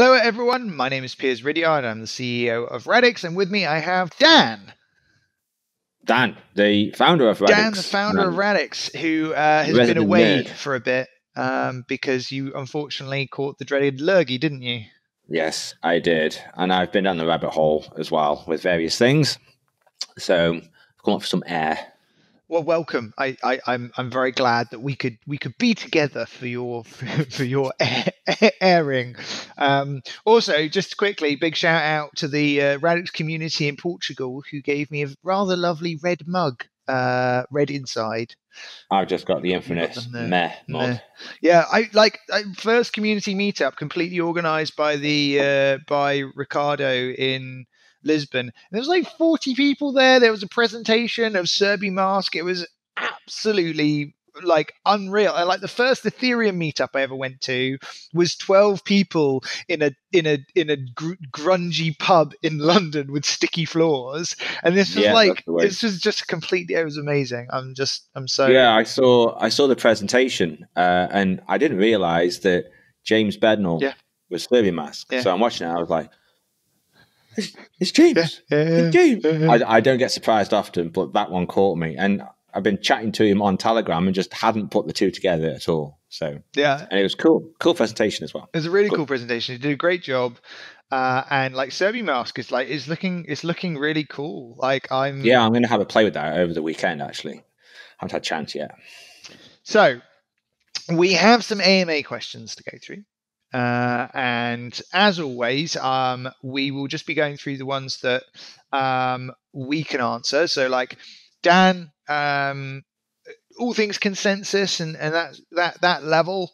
Hello, everyone. My name is Piers Ridyard. I'm the CEO of Radix, and with me I have Dan. Dan, the founder of Radix. Dan, the founder of Radix, who has been away for a bit because you unfortunately caught the dreaded lurgy, didn't you? Yes, I did. And I've been down the rabbit hole as well with various things. So I've come up for some air. Well, welcome. I'm very glad that we could be together for your airing. Also, just quickly, big shout out to the Radix community in Portugal who gave me a rather lovely red mug, red inside. I've just got the infamous meh mug. Yeah, first community meetup, completely organised by by Ricardo in Lisbon. There was like 40 people there. There was a presentation of Cerberus mask. It was absolutely like unreal. And like the first Ethereum meetup I ever went to was 12 people in a grungy pub in London with sticky floors. And this was just completely, it was amazing. I'm so I saw the presentation and I didn't realize that James Bednall was Cerberus mask. So I'm watching it. I was like, it's James. It's James. I don't get surprised often, but that one caught me. And I've been chatting to him on Telegram and just hadn't put the two together at all. So and it was cool presentation as well. It was a really cool presentation. He did a great job. And like Cerberus mask is looking really cool. Like I'm going to have a play with that over the weekend. Actually, I haven't had a chance yet. So we have some AMA questions to go through. And as always, we will just be going through the ones that we can answer. So like Dan, all things consensus and that level,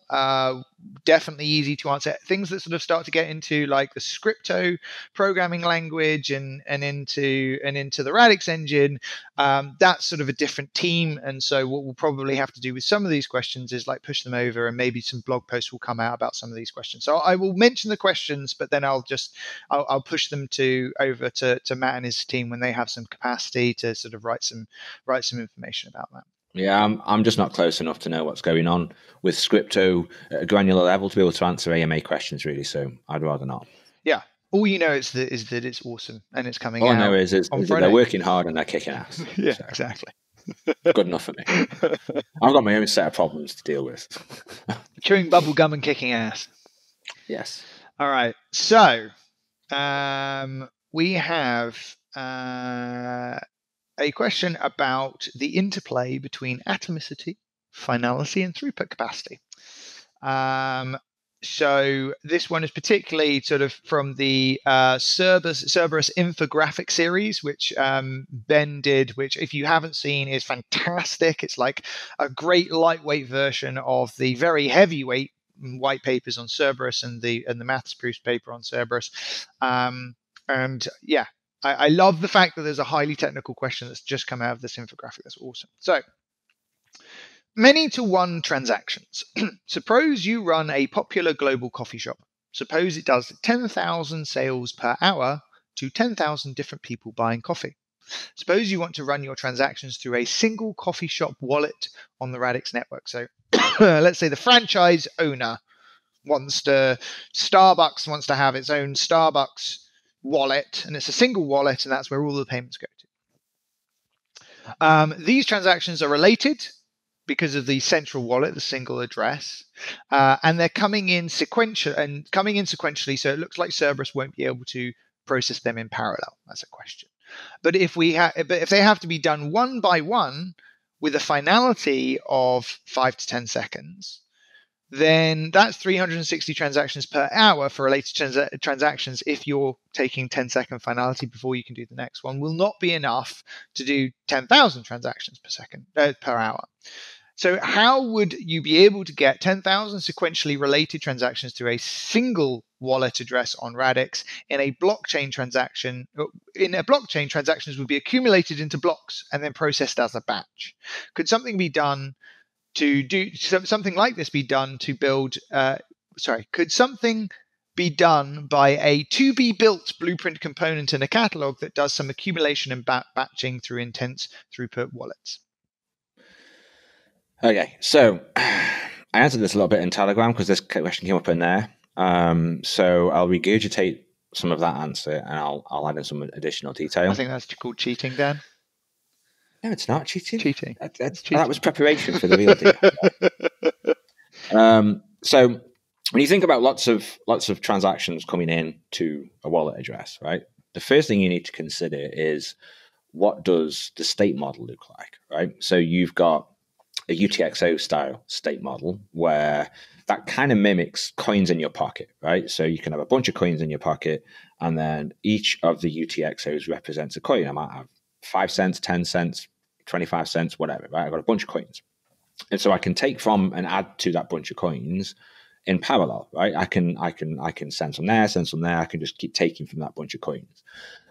definitely easy to answer. Things that sort of start to get into like the scripto programming language and into the Radix engine, that's sort of a different team. And so what we'll probably have to do with some of these questions is like push them over, and maybe some blog posts will come out about some of these questions. So I will mention the questions, but then I'll push them over to Matt and his team when they have some capacity to sort of write some information about that. Yeah, I'm just not close enough to know what's going on with Scripto at a granular level to be able to answer AMA questions, really. So I'd rather not. Yeah. All you know is that it's awesome and it's coming out. All I know is that they're working hard and they're kicking ass. Yeah, so exactly. Good enough for me. I've got my own set of problems to deal with. Chewing bubble gum and kicking ass. Yes. All right. So we have a question about the interplay between atomicity, finality, and throughput capacity. So this one is particularly sort of from the Cerberus Infographic series, which Ben did, which if you haven't seen is fantastic. It's like a great lightweight version of the very heavyweight white papers on Cerberus and the maths proofs paper on Cerberus. And yeah, I love the fact that there's a highly technical question that's just come out of this infographic. That's awesome. So, many to one transactions. Suppose you run a popular global coffee shop. Suppose it does 10,000 sales per hour to 10,000 different people buying coffee. Suppose you want to run your transactions through a single coffee shop wallet on the Radix network. So, let's say the franchise owner Starbucks wants to have its own Starbucks wallet, and it's a single wallet, and that's where all the payments go to. These transactions are related because of the central wallet, the single address, and they're coming in sequentially. So it looks like Cerberus won't be able to process them in parallel. That's a question. But if they have to be done one by one with a finality of 5 to 10 seconds, then that's 360 transactions per hour for related transactions. If you're taking 10-second finality before you can do the next one, will not be enough to do 10,000 transactions per hour. So how would you be able to get 10,000 sequentially related transactions to a single wallet address on Radix in a blockchain transaction? In a blockchain, transactions would be accumulated into blocks and then processed as a batch. Could something be done to do something like this? Could something be done by a to-be-built blueprint component in a catalog that does some accumulation and batching through intense throughput wallets? Okay, so I answered this a little bit in Telegram because this question came up in there. So I'll regurgitate some of that answer, and I'll add in some additional detail. I think that's called cheating, Dan. No, it's not cheating. Cheating. That was preparation for the real deal. So when you think about lots of transactions coming in to a wallet address, right? The first thing you need to consider is, what does the state model look like, right? So you've got a UTXO style state model where that kind of mimics coins in your pocket, right? So you can have a bunch of coins in your pocket, and then each of the UTXOs represents a coin. I might have 5 cents, 10 cents, 25 cents, whatever, right? I've got a bunch of coins. And so I can take from and add to that bunch of coins in parallel, right? I can send some there, send some there. I can just keep taking from that bunch of coins.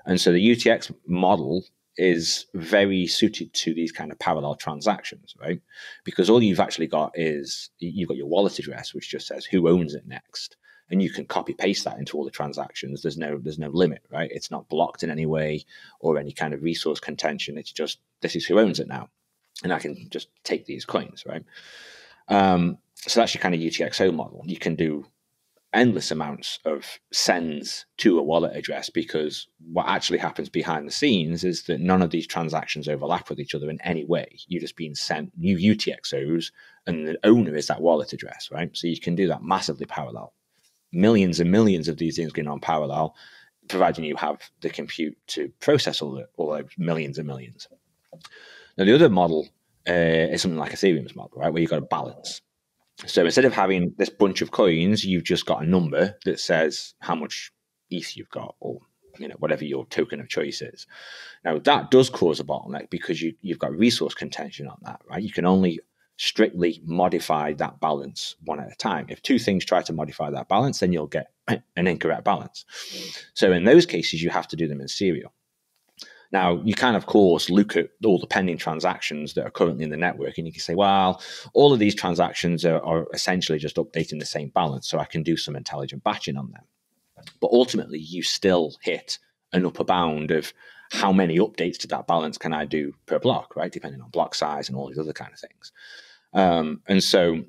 And so the UTX model is very suited to these kind of parallel transactions, right? Because all you've actually got is, you've got your wallet address, which just says who owns it next. And you can copy paste that into all the transactions. There's no limit, right? It's not blocked in any way or any kind of resource contention. It's just, this is who owns it now. And I can just take these coins, right? So that's your kind of UTXO model. You can do endless amounts of sends to a wallet address, because what actually happens behind the scenes is that none of these transactions overlap with each other in any way. You're just being sent new UTXOs, and the owner is that wallet address, right? So you can do that massively parallel. Millions and millions of these things going on parallel, providing you have the compute to process all those millions and millions. Now, the other model is something like Ethereum's model, right, where you've got a balance. So instead of having this bunch of coins, you've just got a number that says how much ETH you've got, or whatever your token of choice is. Now, that does cause a bottleneck, because you've got resource contention on that, right? You can only strictly modify that balance one at a time. If two things try to modify that balance, then you'll get an incorrect balance. So in those cases, you have to do them in serial. Now, you can, of course, look at all the pending transactions that are currently in the network, and you can say, well, all of these transactions are essentially just updating the same balance, so I can do some intelligent batching on them. But ultimately, you still hit an upper bound of how many updates to that balance can I do per block, right? Depending on block size and all these other kind of things. And so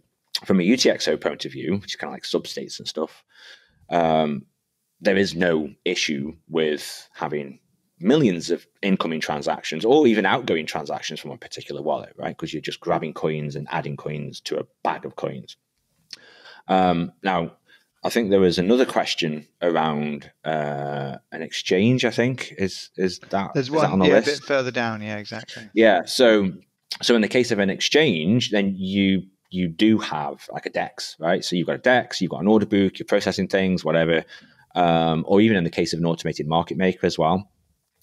from a UTXO point of view, which is kind of like substates and stuff, there is no issue with having millions of incoming transactions or even outgoing transactions from a particular wallet, right? Because you're just grabbing coins and adding coins to a bag of coins. Now, I think there was another question around an exchange. I think is that there's one on the list? A bit further down. Yeah, exactly. Yeah. So in the case of an exchange, then you do have like a DEX, right? So you've got a DEX, you've got an order book, you're processing things, whatever. Or even in the case of an automated market maker as well,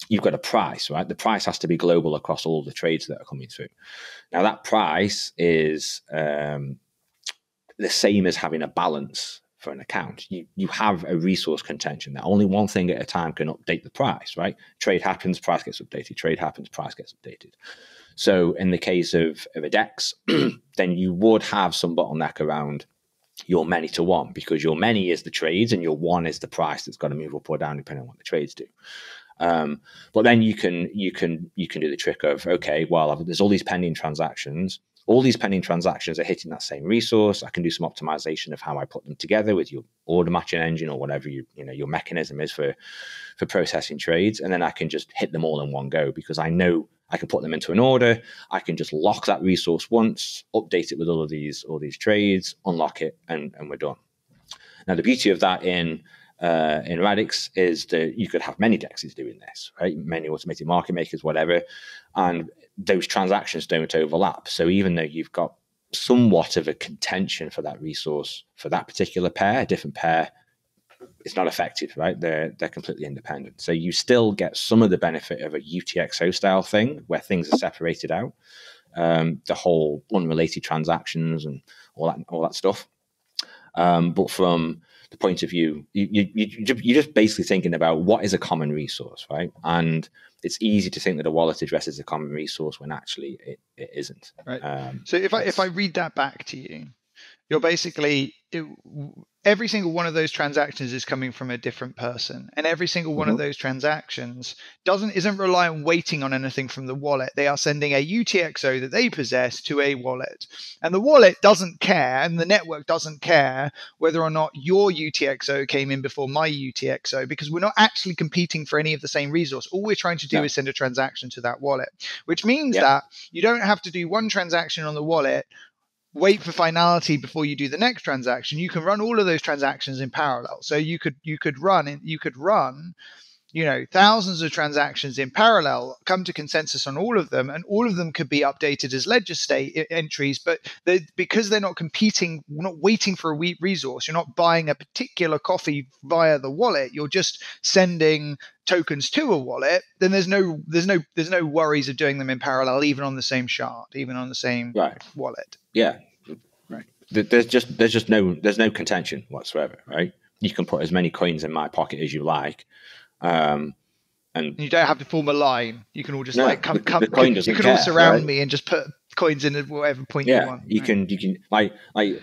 you've got a price, right? The price has to be global across all the trades that are coming through. Now, that price is the same as having a balance for an account. You have a resource contention that only one thing at a time can update the price, right? Trade happens, price gets updated. Trade happens, price gets updated. So in the case of a DEX, then you would have some bottleneck around your many to one, because your many is the trades and your one is the price that's got to move up or down depending on what the trades do. But then you can do the trick of, okay, well, there's all these pending transactions. All these pending transactions are hitting that same resource. I can do some optimization of how I put them together with your order matching engine or whatever your mechanism is for processing trades, and then I can just hit them all in one go, because I know I can put them into an order. I can just lock that resource once, update it with all these trades, unlock it, and we're done. Now, the beauty of that in Radix is that you could have many DEXs doing this, right? Many automated market makers, whatever, and those transactions don't overlap. So even though you've got somewhat of a contention for that resource for that particular pair, a different pair, it's not affected, right? They're completely independent. So you still get some of the benefit of a UTXO style thing where things are separated out, the whole unrelated transactions and all that stuff. But from the point of view, you're just basically thinking about what is a common resource, right? And it's easy to think that a wallet address is a common resource when actually it isn't. Right. So if I read that back to you, you're basically every single one of those transactions is coming from a different person, and every single one of those transactions isn't relying on waiting on anything from the wallet. They are sending a UTXO that they possess to a wallet, and the wallet doesn't care, and the network doesn't care whether or not your UTXO came in before my UTXO, because we're not actually competing for any of the same resource. All we're trying to do is send a transaction to that wallet, which means that you don't have to do one transaction on the wallet, wait for finality before you do the next transaction. You can run all of those transactions in parallel. So you could run thousands of transactions in parallel, come to consensus on all of them, and all of them could be updated as ledger state entries. But because they're not competing, we're not waiting for a resource. You're not buying a particular coffee via the wallet. You're just sending tokens to a wallet. Then there's no worries of doing them in parallel, even on the same shard, even on the same wallet. Yeah, right. There's no contention whatsoever, right? You can put as many coins in my pocket as you like, and you don't have to form a line. You can all just come. The coin doesn't you can care, all surround right? me and just put coins in at whatever point you want. You can like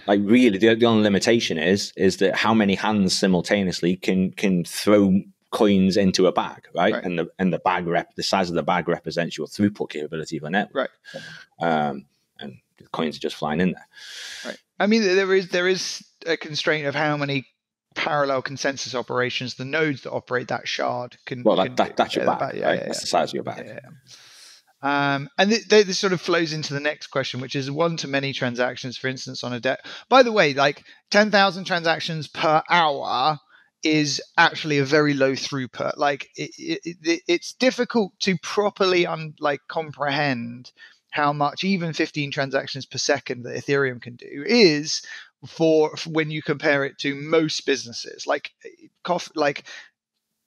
really the only limitation is that how many hands simultaneously can throw coins into a bag, right? And the bag the size of the bag represents your throughput capability of a network, and the coins are just flying in there. Right. I mean, there is a constraint of how many parallel consensus operations the nodes that operate that shard can. Well, that's your bag, right? That's the size of your bag. And this sort of flows into the next question, which is one-to-many transactions, for instance, on a debt. By the way, like 10,000 transactions per hour is actually a very low throughput. Like it's difficult to properly comprehend how much even 15 transactions per second that Ethereum can do is for when you compare it to most businesses. Like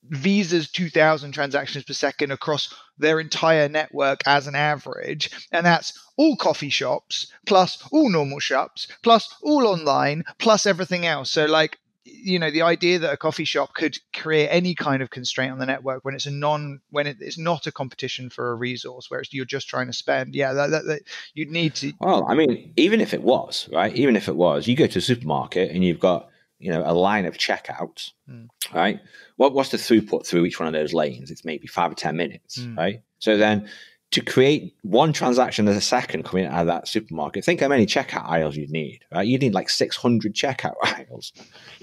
Visa's 2,000 transactions per second across their entire network as an average, and that's all coffee shops plus all normal shops plus all online plus everything else. So the idea that a coffee shop could create any kind of constraint on the network when it's not a competition for a resource, where you're just trying to spend. That you'd need to. Well, I mean, even if it was, right? Even if it was, you go to a supermarket and you've got a line of checkouts, right? What's the throughput through each one of those lanes? It's maybe 5 or 10 minutes, right? So then to create one transaction a second coming out of that supermarket, think how many checkout aisles you'd need, right? You'd need like 600 checkout aisles.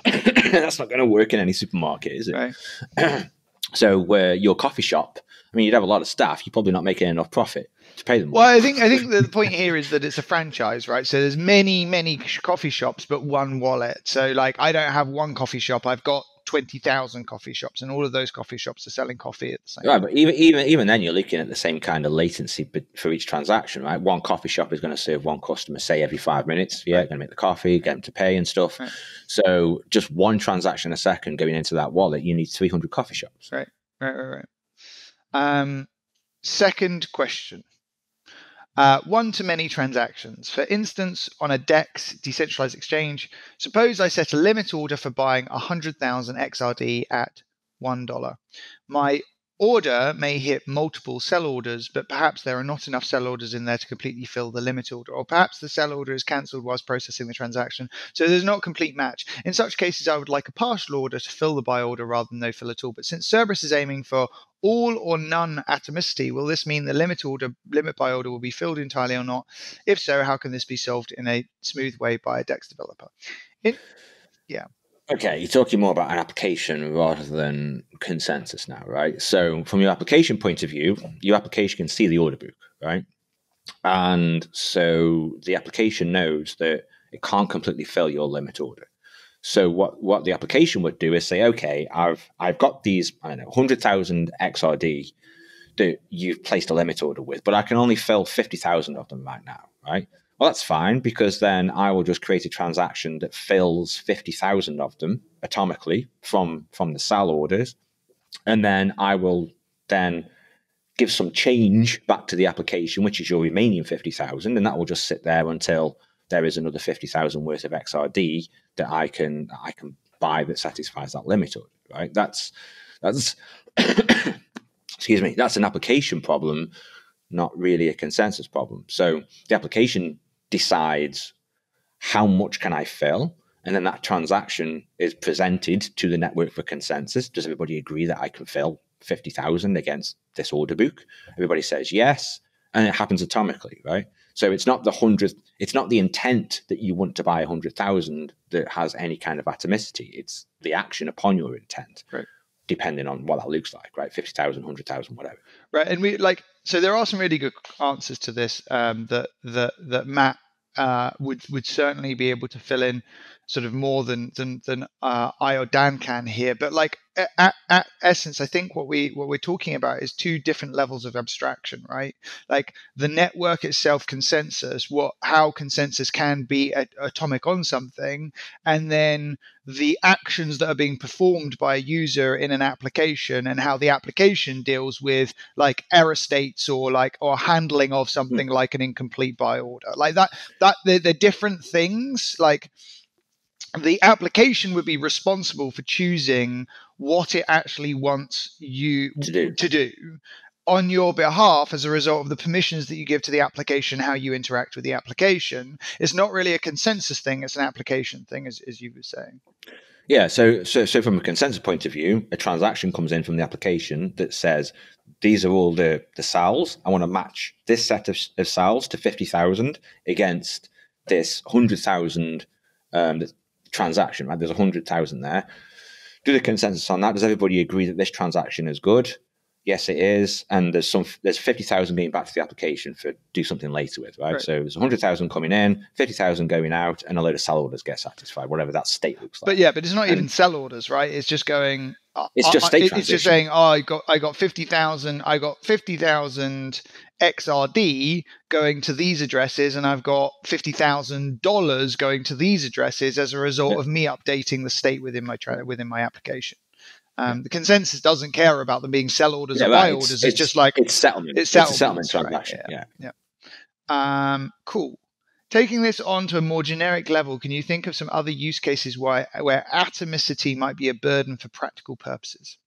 That's not going to work in any supermarket, is it? Right. So where your coffee shop, I mean, you'd have a lot of staff. You're probably not making enough profit to pay them. Well, I think the point here is that it's a franchise, right? So there's many coffee shops, but one wallet. So I don't have one coffee shop. I've got 20,000 coffee shops, and all of those coffee shops are selling coffee at the same time. Right, but even then, you're looking at the same kind of latency for each transaction, right? One coffee shop is going to serve one customer, say, every 5 minutes. Yeah, going to make the coffee, get them to pay and stuff. Right. So just one transaction a second going into that wallet, you need 300 coffee shops. Right. Second question. One-to-many transactions. For instance, on a DEX, decentralized exchange, suppose I set a limit order for buying 100,000 XRD at $1. My order may hit multiple sell orders, but perhaps there are not enough sell orders in there to completely fill the limit order, or perhaps the sell order is cancelled whilst processing the transaction, so there's not a complete match. In such cases, I would like a partial order to fill the buy order rather than no fill at all. But since Cerberus is aiming for all or none atomicity, will this mean the limit buy order will be filled entirely or not? If so, how can this be solved in a smooth way by a DEX developer? Okay, you're talking more about an application rather than consensus now, right? So from your application point of view, your application can see the order book, right? And so the application knows that it can't completely fill your limit order. So what the application would do is say, okay, I've got these, 100,000 XRD that you've placed a limit order with, but I can only fill 50,000 of them right now, right? Well, that's fine, because then I will just create a transaction that fills 50,000 of them atomically from the sell orders. And then I will then give some change back to the application, which is your remaining 50,000. And that will just sit there until there is another 50,000 worth of XRD that I can buy that satisfies that limit order, right? That's excuse me, that's an application problem, not really a consensus problem. So the application decides how much can I fill? And then that transaction is presented to the network for consensus. Does everybody agree that I can fill 50,000 against this order book? Everybody says yes, and it happens atomically, right? So it's not the 100th, it's not the intent that you want to buy 100,000 that has any kind of atomicity. It's the action upon your intent, right, depending on what that looks like, right? 50,000, 100,000, whatever. Right, and so there are some really good answers to this that Matt would certainly be able to fill in sort of more than I or Dan can here. But like at essence, I think what we're talking about is two different levels of abstraction, right? Like the network itself, consensus, how consensus can be atomic on something, and then the actions that are being performed by a user in an application, and how the application deals with like error states or handling of something like an incomplete by order, like that they're different things. Like the application would be responsible for choosing what it actually wants you to do on your behalf as a result of the permissions that you give to the application, how you interact with the application. It's not really a consensus thing, it's an application thing, as you were saying. Yeah, so from a consensus point of view, a transaction comes in from the application that says, these are all the sals. I want to match this set of sals to 50,000 against this 100,000 transaction, right? There's 100,000 there. Do the consensus on that. Does everybody agree that this transaction is good? Yes, it is. And there's 50,000 being back to the application for do something later with, right? So there's 100,000 coming in, 50,000 going out, and a load of sell orders get satisfied, whatever that state looks like. But it's not even sell orders, right? It's just going. It's just state transition. It's just saying, I got 50,000. I got 50,000 XRD going to these addresses, and I've got $50,000 going to these addresses as a result of me updating the state within my application. The consensus doesn't care about them being sell orders or buy orders. It's just like it's settlement. It's a settlement transaction. Right? Yeah. Cool. Taking this on to a more generic level, can you think of some other use cases where atomicity might be a burden for practical purposes?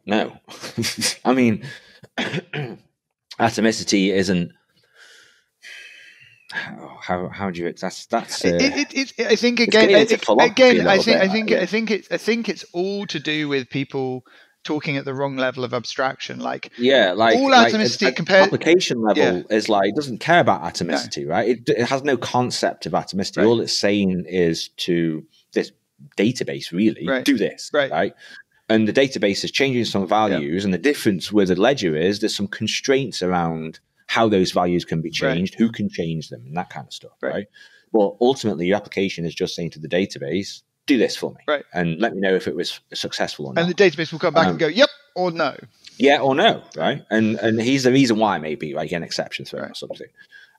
No. I mean, atomicity isn't. How do you? That's. I think again. I think it's all to do with people talking at the wrong level of abstraction. All atomicity compared application level is like, it doesn't care about atomicity, right? It has no concept of atomicity. Right. All it's saying is to this database, really, do this, right? And the database is changing some values, and the difference with a ledger is there's some constraints around how those values can be changed, who can change them, and that kind of stuff, right? Well, ultimately, your application is just saying to the database, do this for me, and let me know if it was successful or not. And the database will come back and go, yep or no. Yeah or no, right? And here's the reason why, maybe, like an exception thrown or something.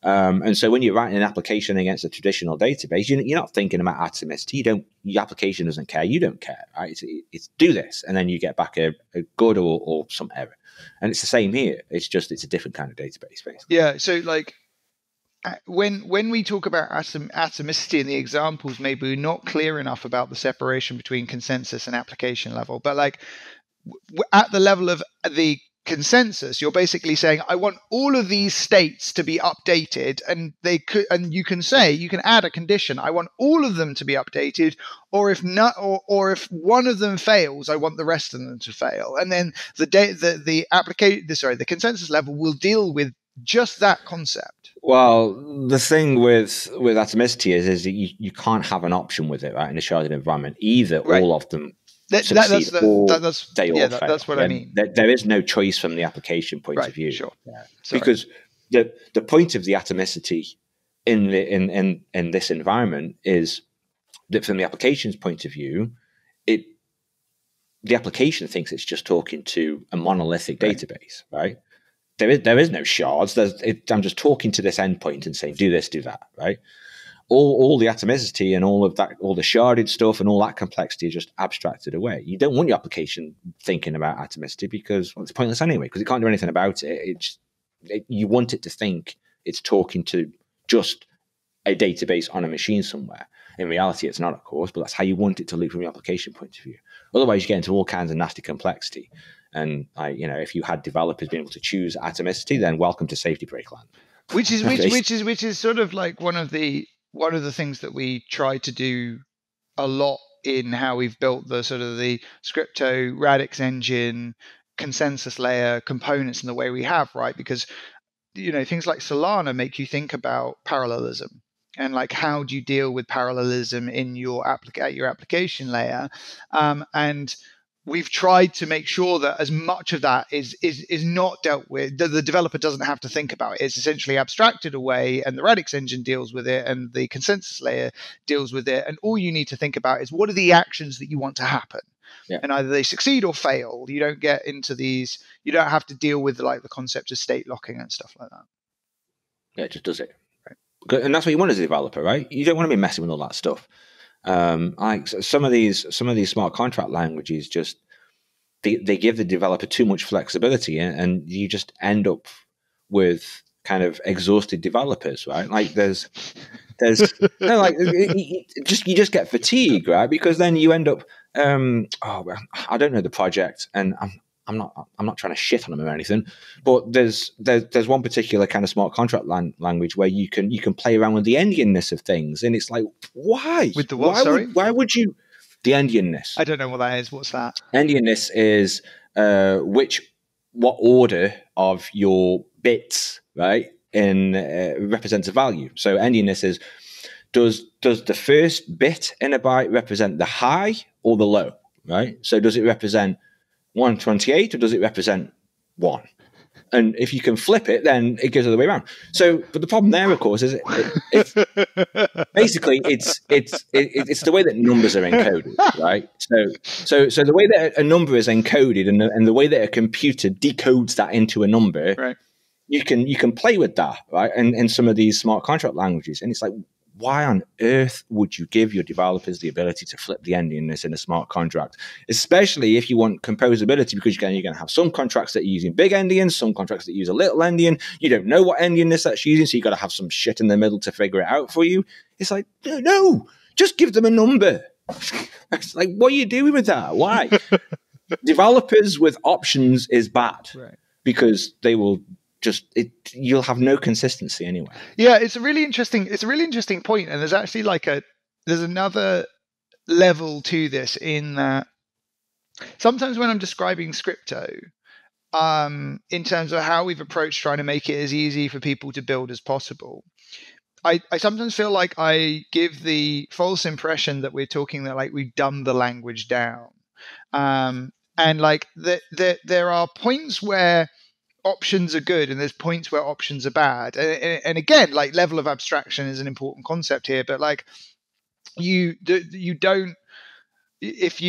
And so when you're writing an application against a traditional database, you're not thinking about atomicity. Your application doesn't care. You don't care, right? It's do this, and then you get back a good or some error. And it's the same here. It's a different kind of database, basically. Yeah. So like when we talk about atomicity in the examples, maybe we're not clear enough about the separation between consensus and application level. But like at the level of the consensus, you're basically saying, I want all of these states to be updated, and you can add a condition. I want all of them to be updated, or if not, or if one of them fails, I want the rest of them to fail. And then the consensus level will deal with just that concept. Well, the thing with atomicity is that you can't have an option with it, right? In a sharded environment, either all of them. That's what I mean. There is no choice from the application point of view, because the point of the atomicity in this environment is that from the application's point of view, the application thinks it's just talking to a monolithic database, right? There is no shards. I'm just talking to this endpoint and saying, do this, do that, right? All the atomicity and all of that, all the sharded stuff and all that complexity is just abstracted away. You don't want your application thinking about atomicity because it's pointless anyway, because it can't do anything about it. You want it to think it's talking to just a database on a machine somewhere. In reality, it's not, of course, but that's how you want it to look from your application point of view. Otherwise, you get into all kinds of nasty complexity. And if you had developers being able to choose atomicity, then welcome to safety break land. which is sort of like one of the things that we try to do a lot in how we've built the sort of the Scripto Radix engine consensus layer components in the way we have, right? Because things like Solana make you think about parallelism and like how do you deal with parallelism in your application layer, and we've tried to make sure that as much of that is not dealt with, the developer doesn't have to think about it. It's essentially abstracted away, and the Radix engine deals with it, and the consensus layer deals with it. And all you need to think about is what are the actions that you want to happen. Yeah. And either they succeed or fail. You don't get into these. You don't have to deal with like the concept of state locking and stuff like that. Yeah, it just does it. Right. And that's what you want as a developer, right? You don't want to be messing with all that stuff. Like some of these smart contract languages just they give the developer too much flexibility, and you just end up with kind of exhausted developers, right? Like there's no, like you just get fatigue, right? Because then you end up I don't know the project, and I'm not trying to shit on them or anything, but there's one particular kind of smart contract language where you can play around with the endianness of things, and it's like, why? With the what? Why would you? The endianness. I don't know what that is. What's that? Endianness is what order of your bits, right, represents a value. So endianness is does the first bit in a byte represent the high or the low, right? So does it represent 128 or does it represent 1? And if you can flip it, then it goes the other way around. So, but the problem there, of course, is it's basically it's the way that numbers are encoded, right? So the way that a number is encoded and the way that a computer decodes that into a number, right? You can play with that, right? And in some of these smart contract languages, and it's like, why on earth would you give your developers the ability to flip the endianness in a smart contract? Especially if you want composability, because you're going to have some contracts that are using big endians, some contracts that use a little endian. You don't know what endianness that's using, so you've got to have some shit in the middle to figure it out for you. It's like, no, just give them a number. It's like, what are you doing with that? Why? Developers with options is bad, right? Because they will you'll have no consistency anyway. Yeah, it's a really interesting point, and there's actually there's another level to this in that sometimes when I'm describing Scripto, in terms of how we've approached trying to make it as easy for people to build as possible, I sometimes feel like I give the false impression that we're talking that like we've dumbed the language down, and like there are points where options are good and there's points where options are bad, and again, like level of abstraction is an important concept here, but like you don't, if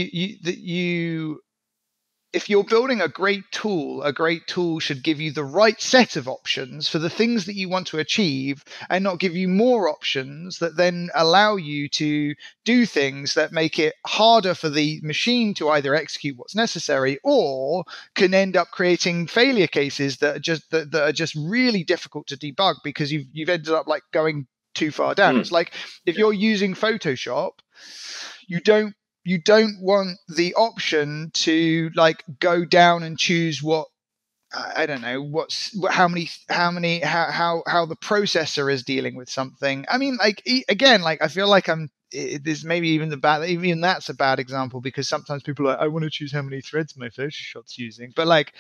you're building a great tool should give you the right set of options for the things that you want to achieve, and not give you more options that then allow you to do things that make it harder for the machine to either execute what's necessary or can end up creating failure cases that are just really difficult to debug because you've ended up like going too far down. It's like if you're using Photoshop, you don't want the option to like go down and choose what, I don't know, how the processor is dealing with something. I mean, like again, like I feel like there's maybe even that's a bad example, because sometimes people are like, I want to choose how many threads my Photoshop's using, but like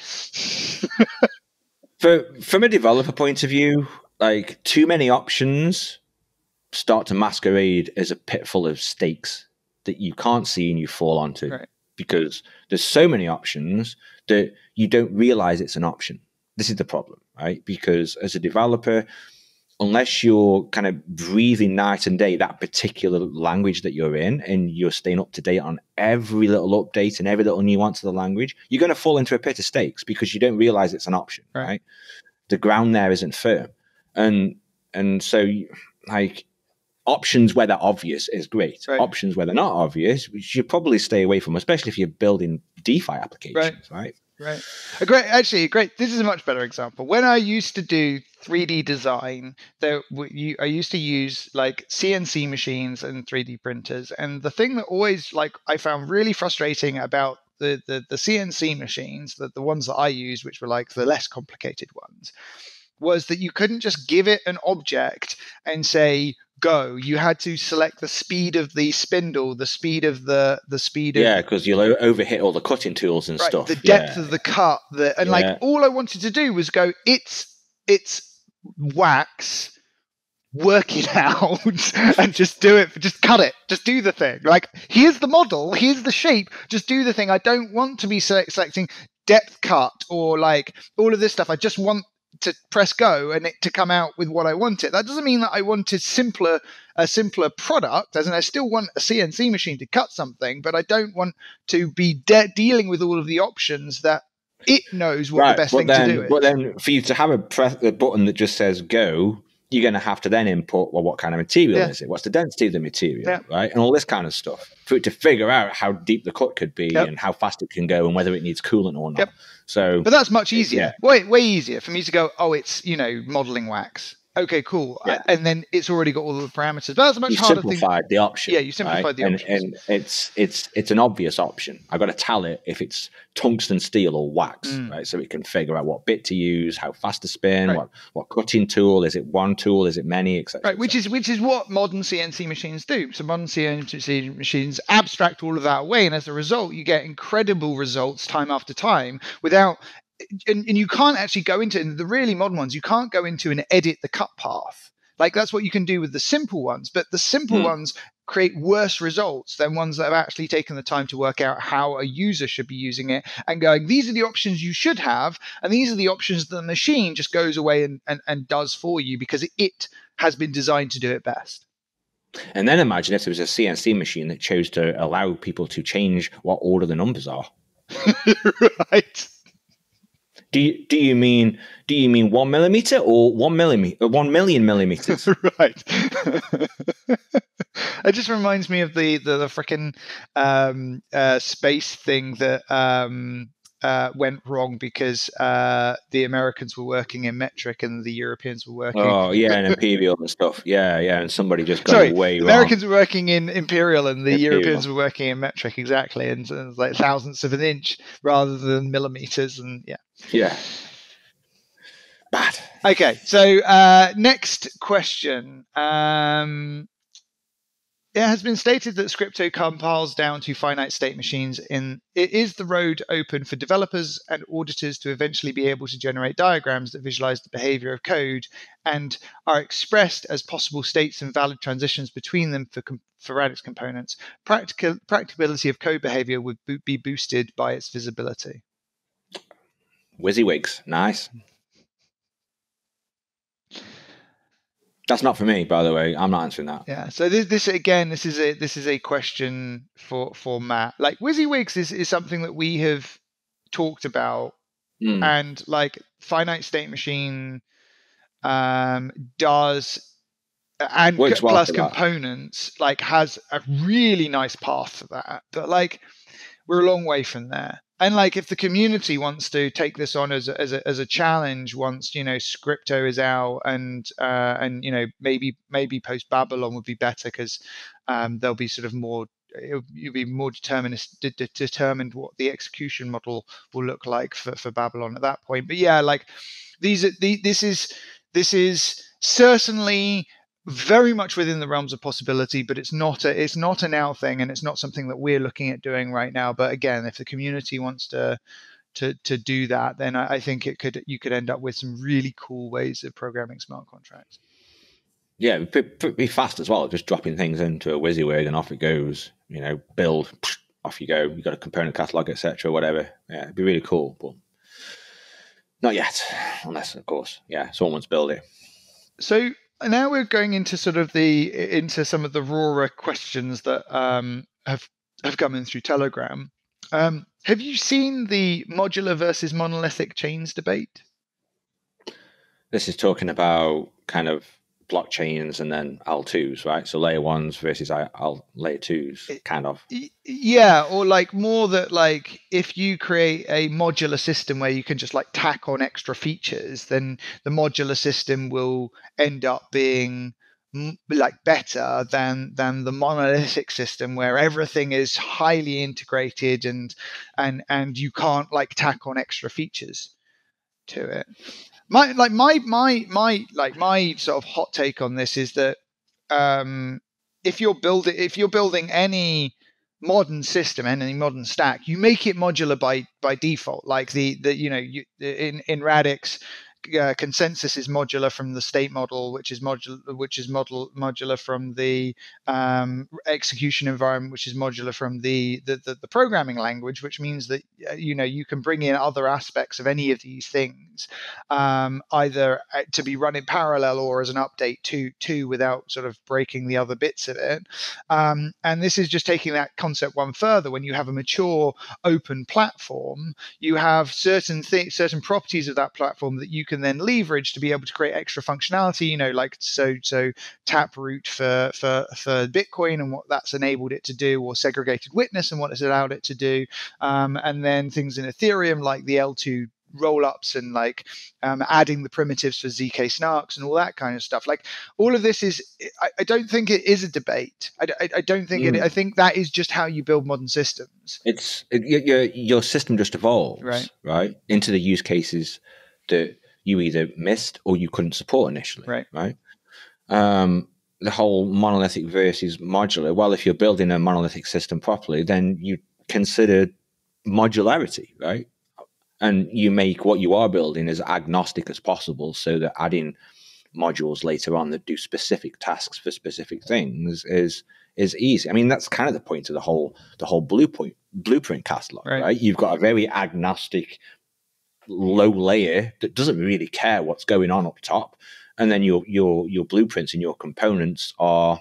from a developer point of view, like too many options start to masquerade as a pitfall of stakes that you can't see and you fall onto, right? Because there's so many options that you don't realize it's an option. This is the problem, right? Because as a developer, unless you're kind of breathing night and day that particular language that you're in, and you're staying up to date on every little update and every little nuance of the language, you're going to fall into a pit of stakes because you don't realize it's an option, right? The ground there isn't firm. And so like, options where they're obvious is great. Right. Options where they're not obvious, you should probably stay away from, especially if you're building DeFi applications, right? Right. Great. This is a much better example. When I used to do 3D design, I used to use like CNC machines and 3D printers. And the thing that always like I found really frustrating about the CNC machines, the ones that I used, which were like the less complicated ones, was that you couldn't just give it an object and say go. You had to select the speed of the spindle, the speed of the speed of because you'll overhit all the cutting tools and stuff. The depth of the cut, like all I wanted to do was go. It's wax. Work it out and just do it. Just cut it. Just do the thing. Like, here's the model. Here's the shape. Just do the thing. I don't want to be selecting depth cut or like all of this stuff. I just want to press go and it to come out with what I wanted. That doesn't mean that I wanted a simpler product, as in I still want a CNC machine to cut something, but I don't want to be dealing with all of the options that it knows what the best thing to do is. But then for you to have a button that just says go, you're going to have to then input, well, what kind of material is it? What's the density of the material, right? And all this kind of stuff for it to figure out how deep the cut could be and how fast it can go and whether it needs coolant or not. So, but that's much easier. Way easier for me to go, oh, it's, modeling wax. Okay, cool. And then it's already got all the parameters. But that's a much harder thing. You simplified the option. Yeah, you simplified the option. And it's an obvious option. I've got to tell it if it's tungsten steel or wax, right? So it can figure out what bit to use, how fast to spin, what cutting tool, is it one tool, is it many, etc. Right, which is what modern CNC machines do. So modern CNC machines abstract all of that away, and as a result, you get incredible results time after time without. And you can't actually go into, in the really modern ones, you can't go into and edit the cut path. Like, that's what you can do with the simple ones. But the simple ones create worse results than ones that have actually taken the time to work out how a user should be using it and going, these are the options you should have. And these are the options the machine just goes away and does for you because it has been designed to do it best. And then imagine if there was a CNC machine that chose to allow people to change what order the numbers are. Right. Do you mean 1 millimeter or 1 million millimeters? Right. It just reminds me of the frickin' space thing that went wrong because the Americans were working in metric and the Europeans were working. Oh yeah, and imperial and stuff. Yeah, and somebody just got away. The Americans were working in imperial and the Europeans were working in metric, exactly, and it was like thousandths of an inch rather than millimeters, and yeah. Bad. Okay, so next question. It has been stated that Scripto compiles down to finite state machines. Is the road open for developers and auditors to eventually be able to generate diagrams that visualize the behavior of code and are expressed as possible states and valid transitions between them for Radix components? Practicability of code behavior would be boosted by its visibility. WYSIWYGs, nice. That's not for me, by the way. I'm not answering that. Yeah. So this is a question for Matt. Like, WYSIWYGs is something that we have talked about, and like finite state machine does and works well plus components like has a really nice path for that. But like, we're a long way from there. And like, if the community wants to take this on as a challenge, once Scripto is out, and maybe post Babylon would be better because there'll be sort of more. You'll be more determined what the execution model will look like for Babylon at that point. But yeah, like this is certainly very much within the realms of possibility, but it's not a now thing, and it's not something that we're looking at doing right now. But again, if the community wants to do that, then I think you could end up with some really cool ways of programming smart contracts. Yeah, be fast as well, just dropping things into a WYSIWYG and off it goes. Build, off you go. You got a component catalog, etc., whatever. Yeah, it'd be really cool, but not yet, unless of course, someone wants to build it. So now we're going into into some of the rawer questions that have come in through Telegram. Have you seen the modular versus monolithic chains debate? This is talking about kind of blockchains and then L2s, right? So layer 1s versus layer 2s, kind of. Yeah, or like more that like if you create a modular system where you can just like tack on extra features, then the modular system will end up being like better than the monolithic system where everything is highly integrated and you can't like tack on extra features to it. my sort of hot take on this is that if you're building any modern system and any modern stack, you make it modular by default. Like in Radix, consensus is modular from the state model, which is modular from the execution environment, which is modular from the programming language, which means that you can bring in other aspects of any of these things, either to be run in parallel or as an update to without sort of breaking the other bits of it. And this is just taking that concept one further. When you have a mature open platform, you have certain properties of that platform that you can then leverage to be able to create extra functionality, like so Taproot for Bitcoin and what that's enabled it to do, or segregated witness and what it's allowed it to do, and then things in Ethereum like the L2 roll-ups and adding the primitives for ZK snarks and all that kind of stuff. Like all of this is, I don't think it is a debate. I don't think I think that is just how you build modern systems. Your system just evolves, right, into the use cases that you either missed or you couldn't support initially, right? The whole monolithic versus modular. Well, if you're building a monolithic system properly, then you consider modularity, right? And you make what you are building as agnostic as possible, so that adding modules later on that do specific tasks for specific things is easy. I mean, that's kind of the point of the whole blueprint catalog, right? You've got a very agnostic low layer that doesn't really care what's going on up top, and then your blueprints and your components are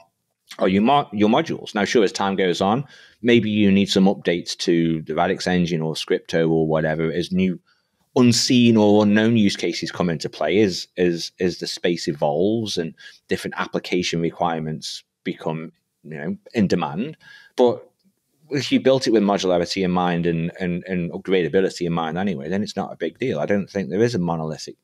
your modules. Now, sure, as time goes on, maybe you need some updates to the Radix engine or Scripto or whatever as new unseen or unknown use cases come into play, as the space evolves and different application requirements become in demand. But if you built it with modularity in mind and upgradability in mind anyway, then it's not a big deal. I don't think there is a monolithic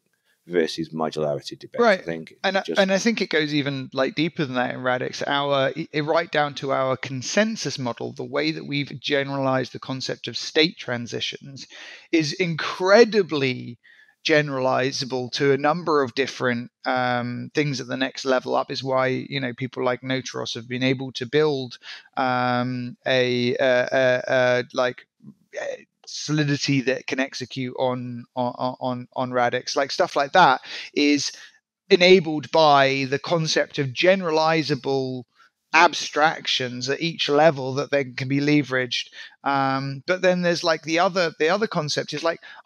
versus modularity debate. Right. I think I think it goes even deeper than that in Radix. Right down to our consensus model, the way that we've generalized the concept of state transitions is incredibly generalizable to a number of different things at the next level up. Is why people like Notros have been able to build solidity that can execute on Radix. Like stuff like that is enabled by the concept of generalizable abstractions at each level that then can be leveraged. But then there's the other concept is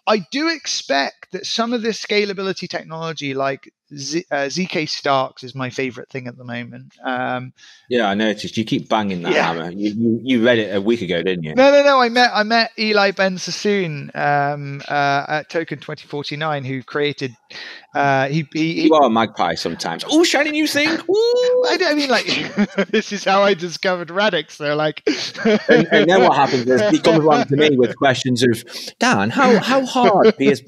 I do expect that some of this scalability technology, like ZK Starks, is my favorite thing at the moment. Yeah, I noticed you keep banging that hammer. You read it a week ago, didn't you? No. I met Eli Ben Sassoon at Token 2049, who created. You are a magpie sometimes. Oh, shiny new thing! Ooh. I mean, this is how I discovered Radix. Though, and then what happens is he comes along to me with questions of Dan, how hard PS.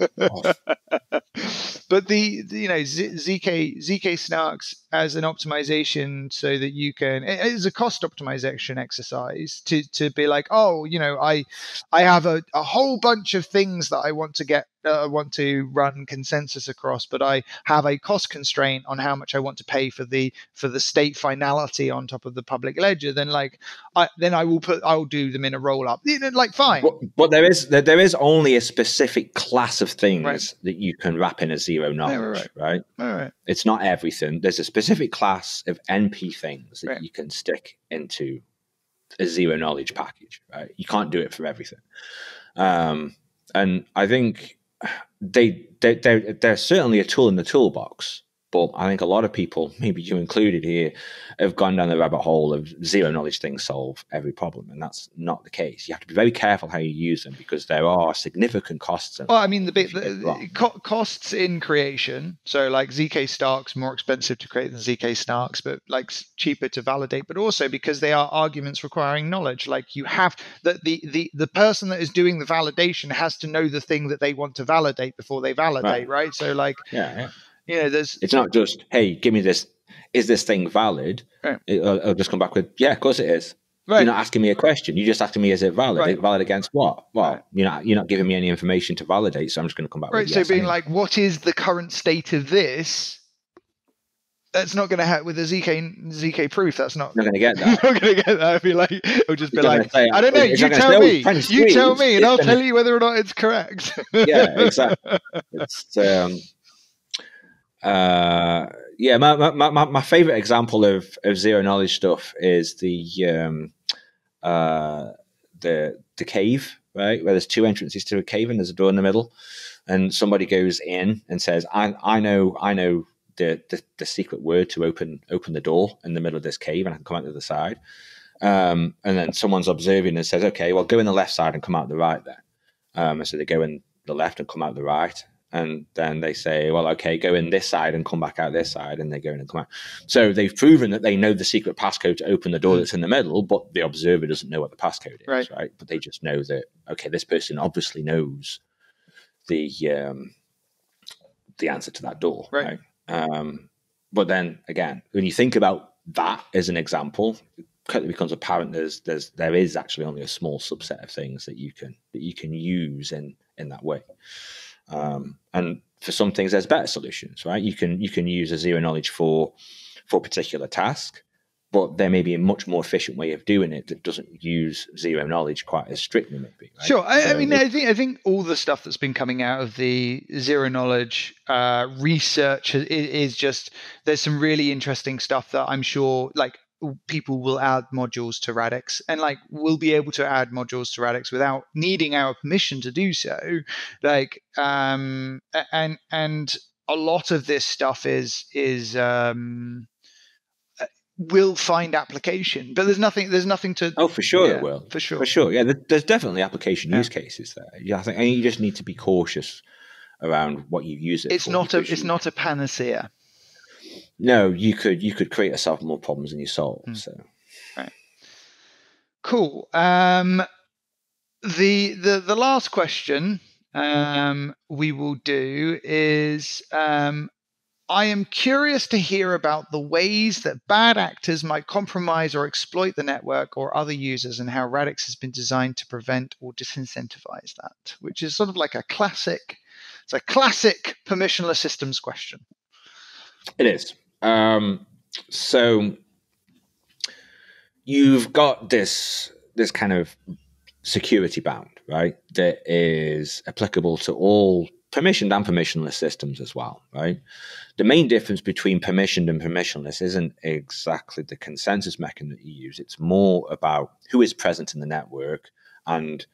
But the ZK snarks as an optimization, so that you can, it is a cost optimization exercise to be like, I have a whole bunch of things that I want to run consensus across, but I have a cost constraint on how much I want to pay for the state finality on top of the public ledger. Then I'll do them in a roll up. Fine. But there is only a specific class of things that you can wrap in a zero knowledge, right? It's not everything. There's a specific class of NP things that you can stick into a zero knowledge package, right? You can't do it for everything. And I think they're certainly a tool in the toolbox, but I think a lot of people, maybe you included here, have gone down the rabbit hole of zero knowledge things solve every problem, and that's not the case. You have to be very careful how you use them, because there are significant costs. Well, I mean, the costs in creation. So, ZK Starks more expensive to create than ZK Snarks, but cheaper to validate. But also because they are arguments requiring knowledge. You have that the person that is doing the validation has to know the thing that they want to validate before they validate, right? So, it's not just, hey, give me this. Is this thing valid? I'll just come back with, yeah, of course it is. You're not asking me a question. You're just asking me, is it valid? Right. Valid against what? Well, you're not giving me any information to validate, so I'm just going to come back with yes. So being like, what is the current state of this? That's not going to happen with a ZK proof. That's not going to get that. Not going to get that. I'd be like, it'll just be like, say, I don't know. You tell me. You tell me, and I'll tell you whether or not it's correct. Yeah, exactly. It's my favorite example of zero knowledge stuff is the cave, right, where there's two entrances to a cave and there's a door in the middle, and somebody goes in and says, I know the secret word to open the door in the middle of this cave, and I can come out the other side. And then someone's observing and says, okay, well, go in the left side and come out the right then. And so they go in the left and come out the right. And then they say, well, okay, go in this side and come back out this side, and they go in and come out. So they've proven that they know the secret passcode to open the door that's in the middle, but the observer doesn't know what the passcode is, right? But they just know that, okay, this person obviously knows the answer to that door, right? But then again, when you think about that as an example, it quickly becomes apparent there is actually only a small subset of things that you can use in that way. And for some things, there's better solutions, right? You can use a zero knowledge for a particular task, but there may be a much more efficient way of doing it that doesn't use zero knowledge quite as strictly, maybe. Right? Sure. I think all the stuff that's been coming out of the zero knowledge research is just, there's some really interesting stuff that I'm sure like people will add modules to Radix, and like we'll be able to add modules to Radix without needing our permission to do so. Like and a lot of this stuff is will find application, but there's nothing to. Oh, for sure it will. For sure. Yeah, there's definitely application use cases there. Yeah, I think you just need to be cautious around what you use it for. It's not a panacea. No, you could create yourself more problems than you solve. So, right, cool. The last question we will do is I am curious to hear about the ways that bad actors might compromise or exploit the network or other users, and how Radix has been designed to prevent or disincentivize that, which is sort of like a classic permissionless systems question. It is. So you've got this kind of security bound, right, that is applicable to all permissioned and permissionless systems as well, right? The main difference between permissioned and permissionless isn't exactly the consensus mechanism that you use. It's more about who is present in the network and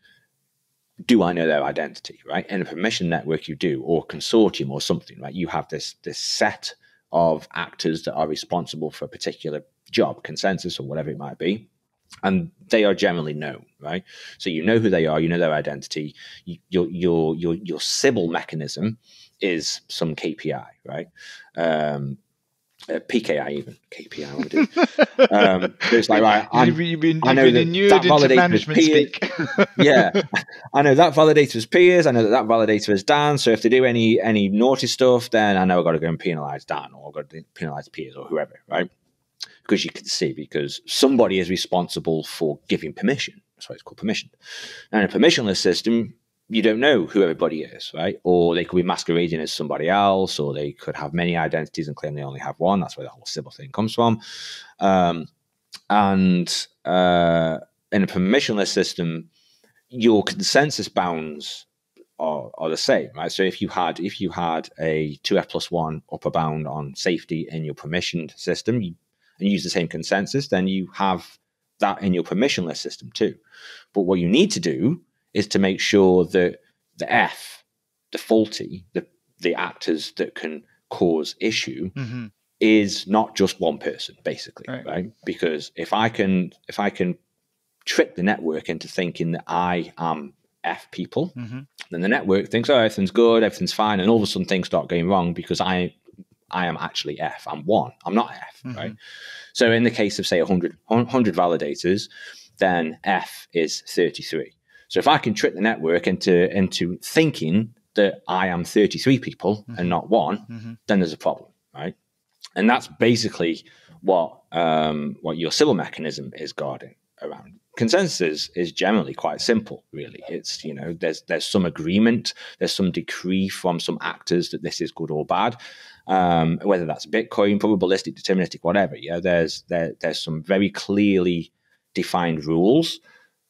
do I know their identity, right? In a permission network you do, or consortium or something, right? You have this set of actors that are responsible for a particular job, consensus or whatever it might be. And they are generally known, right? So you know who they are, you know their identity. Your Sybil mechanism is some KPI, right? PKI even, KPI. I want to do. It's like, right, I know that validator is peers. Yeah, I know that validator is peers. I know that validator is Dan. So if they do any naughty stuff, then I know I've got to go and penalize Dan, or I've got to penalize peers or whoever, right? Because you can see, because somebody is responsible for giving permission. That's why it's called permission. And in a permissionless system, you don't know who everybody is, right? Or they could be masquerading as somebody else, or they could have many identities and claim they only have one. That's where the whole Sybil thing comes from. And in a permissionless system, your consensus bounds are the same, right? So if you had a 2f+1 upper bound on safety in your permissioned system, and use the same consensus, then you have that in your permissionless system too. But what you need to do is to make sure that the F, the faulty, the actors that can cause issue, is not just one person, basically, right? Because if I can trick the network into thinking that I am F people, then the network thinks, oh, everything's good, everything's fine, and all of a sudden things start going wrong because I am actually F. I'm one. I'm not F, right? So in the case of, say, 100 validators, then F is 33. So if I can trick the network into thinking that I am 33 people and not one, then there's a problem, right? And that's basically what your Sybil mechanism is guarding, around consensus is generally quite simple, really. It's, there's some agreement, there's some decree from some actors that this is good or bad, whether that's Bitcoin, probabilistic, deterministic, whatever. There's some very clearly defined rules,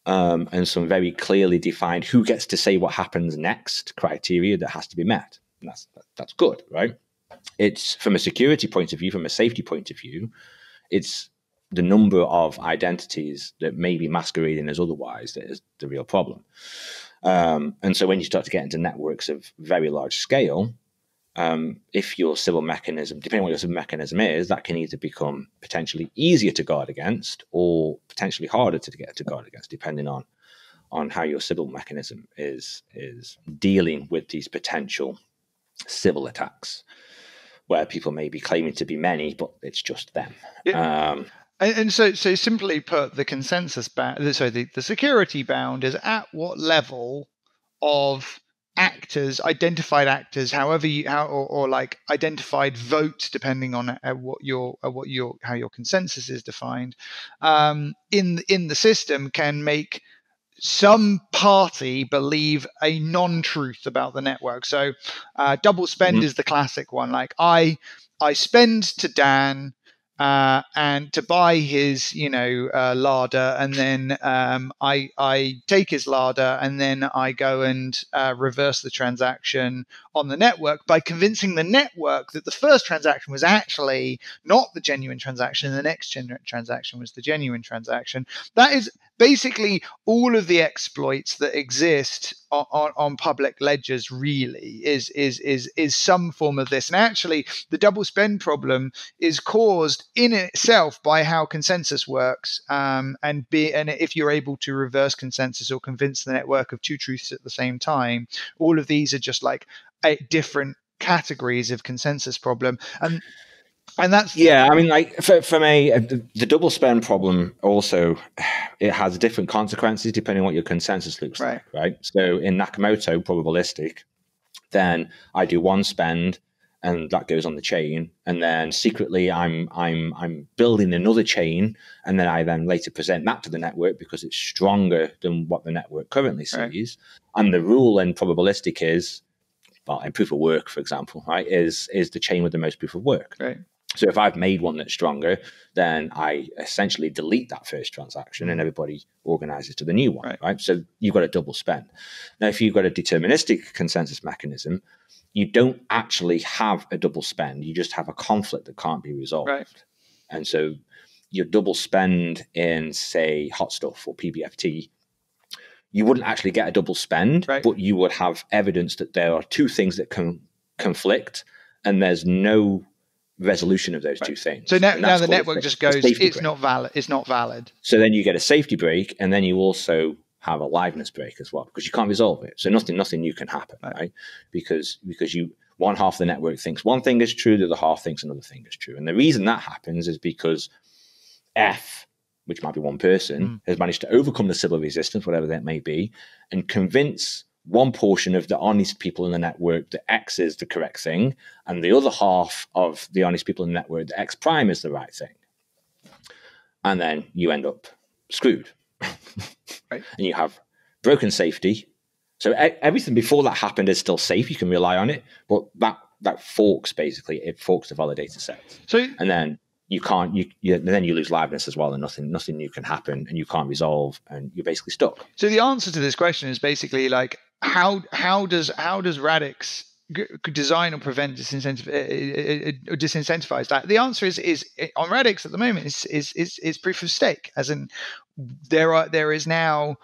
and some very clearly defined who gets to say what happens next criteria that has to be met. And that's good, right? It's from a security point of view, from a safety point of view, it's the number of identities that may be masquerading as otherwise that is the real problem. And so when you start to get into networks of very large scale, if your civil mechanism, depending on what your civil mechanism is, that can either become potentially easier to guard against or potentially harder to get to guard against, depending on how your civil mechanism is dealing with these potential civil attacks, where people may be claiming to be many, but it's just them. Yeah. And so simply put, the consensus bound, so the security bound is at what level of actors, identified actors, however or like identified votes, depending on how your consensus is defined, in the system, can make some party believe a non-truth about the network. So double spend is the classic one. Like I spend to Dan and to buy his larder, and then I take his larder, and then I go and reverse the transaction on the network by convincing the network that the first transaction was actually not the genuine transaction, and the next transaction was the genuine transaction. That is basically all of the exploits that exist on public ledgers. Really is some form of this. And actually the double spend problem is caused in itself by how consensus works, and if you're able to reverse consensus or convince the network of two truths at the same time, all of these are just like different categories of consensus problem. And that's, yeah, I mean, like from the double spend problem also, it has different consequences depending on what your consensus looks like, right? So in Nakamoto probabilistic, then I do one spend and that goes on the chain, and then secretly I'm building another chain, and then I then later present that to the network because it's stronger than what the network currently sees. And the rule in probabilistic is, well, in proof of work, for example, right, is the chain with the most proof of work. Right. So if I've made one that's stronger, then I essentially delete that first transaction and everybody organizes to the new one, right? So you've got a double spend. Now, if you've got a deterministic consensus mechanism, you don't actually have a double spend. You just have a conflict that can't be resolved. Right. And so your double spend in, say, hot stuff or PBFT, you wouldn't actually get a double spend, but you would have evidence that there are two things that can conflict, and there's no resolution of those two things. So now the network just goes, it's not valid. So then you get a safety break, and then you also have a liveness break as well, because you can't resolve it. So nothing new can happen, right? Because one half of the network thinks one thing is true, the other half thinks another thing is true. And the reason that happens is because F, which might be one person, has managed to overcome the civil resistance, whatever that may be, and convince one portion of the honest people in the network that X is the correct thing, and the other half of the honest people in the network that X prime is the right thing. And then you end up screwed. And you have broken safety. So everything before that happened is still safe. You can rely on it. But that forks, basically. It forks the validator set. And then you can't, then you lose liveness as well, and nothing new can happen, and you can't resolve, and you're basically stuck. So the answer to this question is basically like, how does Radix design or prevent disincentivize that? The answer is on Radix at the moment is proof of stake, as in there is now,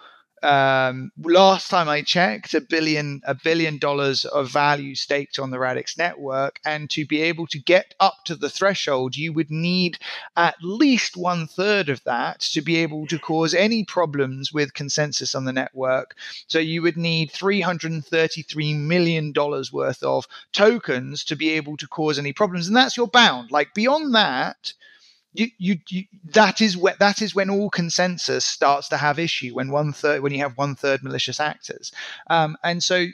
last time I checked, $1 billion of value staked on the Radix network, and to be able to get up to the threshold, you would need at least 1/3 of that to be able to cause any problems with consensus on the network. So you would need $333 million worth of tokens to be able to cause any problems, and that's your bound. Like beyond that, that is when all consensus starts to have issue, when you have 1/3 malicious actors, and so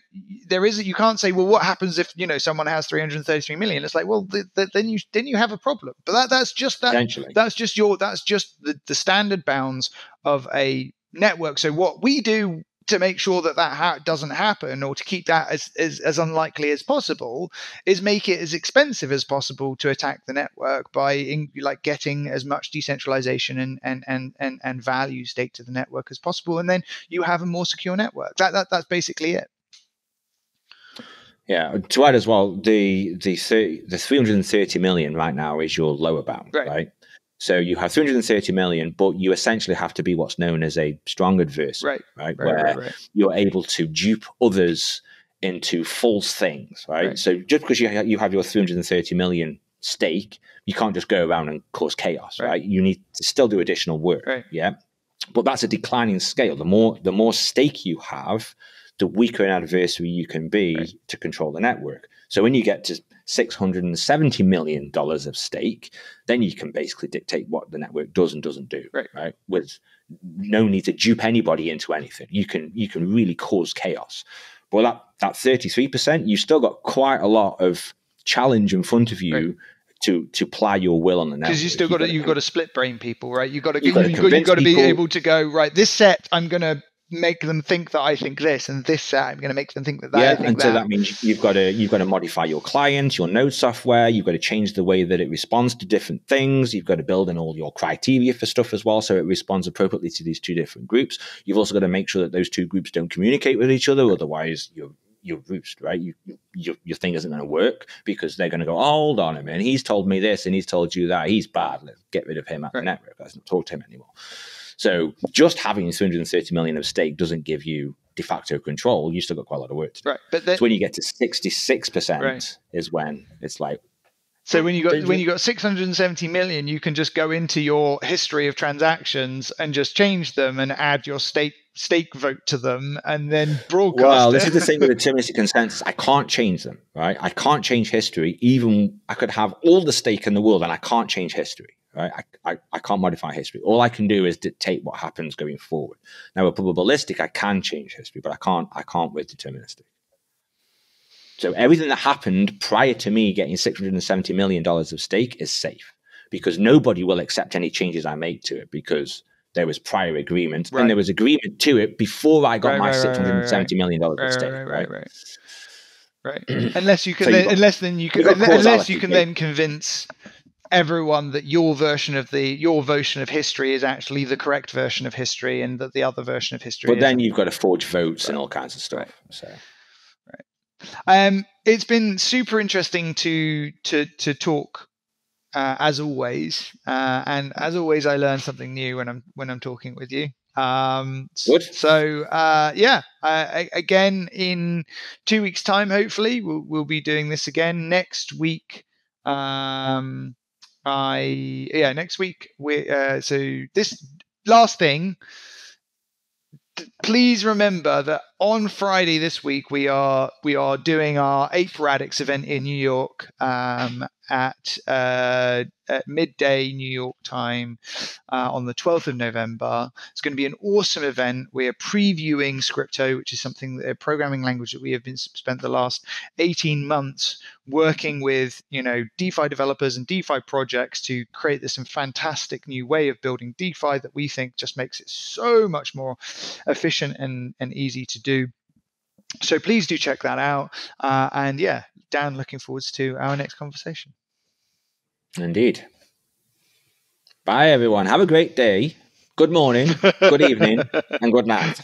you can't say, well, what happens if someone has 333 million? It's like, well, then you have a problem. But that's just the standard bounds of a network. So what we do to make sure that doesn't happen, or to keep that as unlikely as possible, is make it as expensive as possible to attack the network by getting as much decentralization and value staked to the network as possible, and then you have a more secure network. That's basically it. Yeah. To add as well, the 330 million right now is your lower bound, right? So you have 330 million, but you essentially have to be what's known as a strong adversary, right? Where you're able to dupe others into false things, right? So just because you have your 330 million stake, you can't just go around and cause chaos, right? You need to still do additional work, yeah? But that's a declining scale. The more stake you have, the weaker an adversary you can be to control the network. So when you get to $670 million of stake, then you can basically dictate what the network does and doesn't do, right? With no need to dupe anybody into anything. You can really cause chaos. But that 33%, you've still got quite a lot of challenge in front of you to ply your will on the network. Because you've got to split brain people, right? You've got to be able to go, right, this set I'm going to make them think that I think this, and this set I'm going to make them think that I think that. So that means you've got to modify your client, your node software. You've got to change the way that it responds to different things. You've got to build in all your criteria for stuff as well, so it responds appropriately to these two different groups. You've also got to make sure that those two groups don't communicate with each other, otherwise you're roost, right? Your thing isn't going to work, because they're going to go, oh, hold on a minute, he's told me this and he's told you that. He's bad. Let's get rid of him out the network. Let's not talk to him anymore. So just having 330 million of stake doesn't give you de facto control. You still got quite a lot of work to do. But then, so when you get to 66%, is when it's like. So when you got 670 million, you can just go into your history of transactions and just change them and add your stake vote to them and then broadcast. Well, this is the thing with deterministic consensus. I can't change them, right? I can't change history. Even I could have all the stake in the world and I can't change history. Right? I can't modify history. All I can do is dictate what happens going forward. Now, with probabilistic, I can change history, but I can't with deterministic. So everything that happened prior to me getting $670 million of stake is safe, because nobody will accept any changes I make to it, because there was prior agreement, and there was agreement to it before I got my $670 million of stake. Right. Unless you can, then convince everyone that your version of history is actually the correct version of history, and that the other version of history. But then you've got to forge votes and all kinds of stuff. So, it's been super interesting to talk, as always, and as always, I learn something new when I'm talking with you. Good. So again in 2 weeks' time, hopefully we'll be doing this again next week. Next week so this last thing, please remember that on Friday this week we are doing our 8th Radix event in New York at midday New York time on the 12th of November. It's going to be an awesome event. We are previewing Scripto, which is a programming language that we have spent the last 18 months working with DeFi developers and DeFi projects to create this fantastic new way of building DeFi that we think just makes it so much more efficient and easy to do. So please do check that out. And yeah, Dan, looking forward to our next conversation. Indeed. Bye, everyone. Have a great day. Good morning, good evening, and good night.